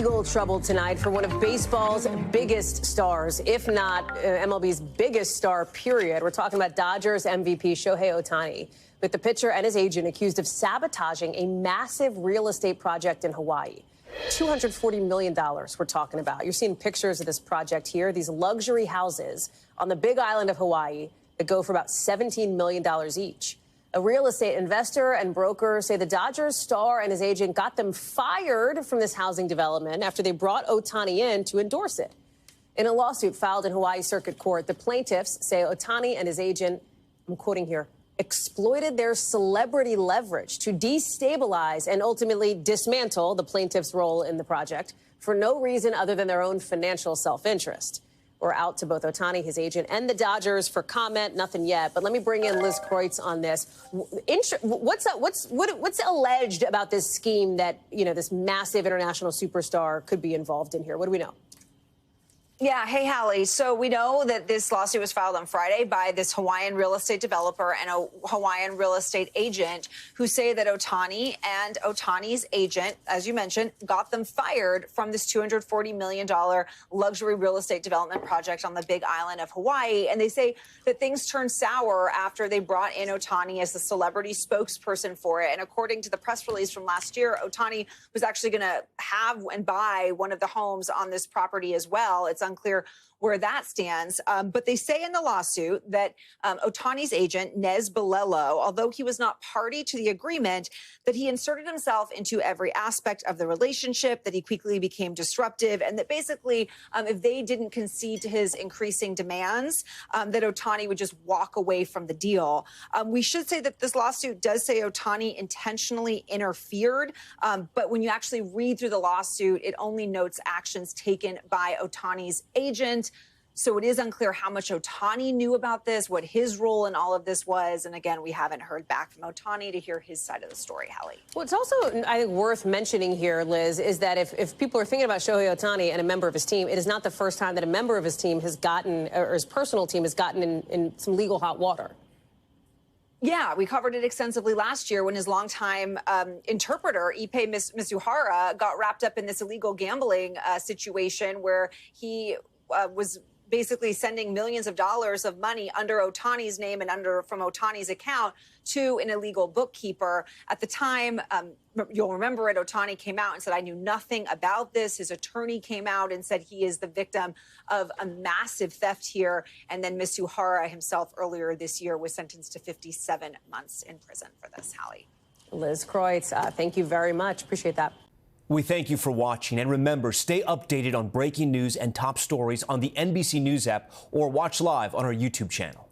legal trouble tonight for one of baseball's biggest stars, if not MLB's biggest star, period. We're talking about Dodgers MVP Shohei Ohtani, with the pitcher and his agent accused of sabotaging a massive real estate project in Hawaii. $240 million we're talking about. You're seeing pictures of this project here, these luxury houses on the big island of Hawaii that go for about $17 million each. A real estate investor and broker say the Dodgers star and his agent got them fired from this housing development after they brought Ohtani in to endorse it. In a lawsuit filed in Hawaii Circuit Court, the plaintiffs say Ohtani and his agent, I'm quoting here, exploited their celebrity leverage to destabilize and ultimately dismantle the plaintiff's role in the project for no reason other than their own financial self-interest. We're out to both Ohtani, his agent, and the Dodgers for comment. Nothing yet, but let me bring in Liz Kreutz on this. What's alleged about this scheme that, you know, this massive international superstar could be involved in here? What do we know? Yeah. Hey, Hallie. So we know that this lawsuit was filed on Friday by this Hawaiian real estate developer and a Hawaiian real estate agent who say that Ohtani and Ohtani's agent, as you mentioned, got them fired from this $240 million luxury real estate development project on the big island of Hawaii. And they say that things turned sour after they brought in Ohtani as the celebrity spokesperson for it. And according to the press release from last year, Ohtani was actually going to have and buy one of the homes on this property as well. It's unclear where that stands. But they say in the lawsuit that Ohtani's agent, Nez Balelo, although he was not party to the agreement, that he inserted himself into every aspect of the relationship, that he quickly became disruptive, and that basically, if they didn't concede to his increasing demands, that Ohtani would just walk away from the deal. We should say that this lawsuit does say Ohtani intentionally interfered, but when you actually read through the lawsuit, it only notes actions taken by Ohtani's agent. So it is unclear how much Ohtani knew about this, what his role in all of this was. And again, we haven't heard back from Ohtani to hear his side of the story, Hallie. Well, it's also, I think, worth mentioning here, Liz, is that if people are thinking about Shohei Ohtani and a member of his team, it is not the first time that a member of his team has gotten, or his personal team has gotten in some legal hot water. Yeah, we covered it extensively last year when his longtime interpreter, Ippei Mizuhara, got wrapped up in this illegal gambling situation where he was basically sending millions of dollars of money under Ohtani's name and from Ohtani's account to an illegal bookkeeper. At the time, you'll remember it, Ohtani came out and said, I knew nothing about this. His attorney came out and said he is the victim of a massive theft here. And then Mizuhara himself earlier this year was sentenced to 57 months in prison for this, Hallie. Liz Kreutz, thank you very much. Appreciate that. We thank you for watching, and remember, stay updated on breaking news and top stories on the NBC News app or watch live on our YouTube channel.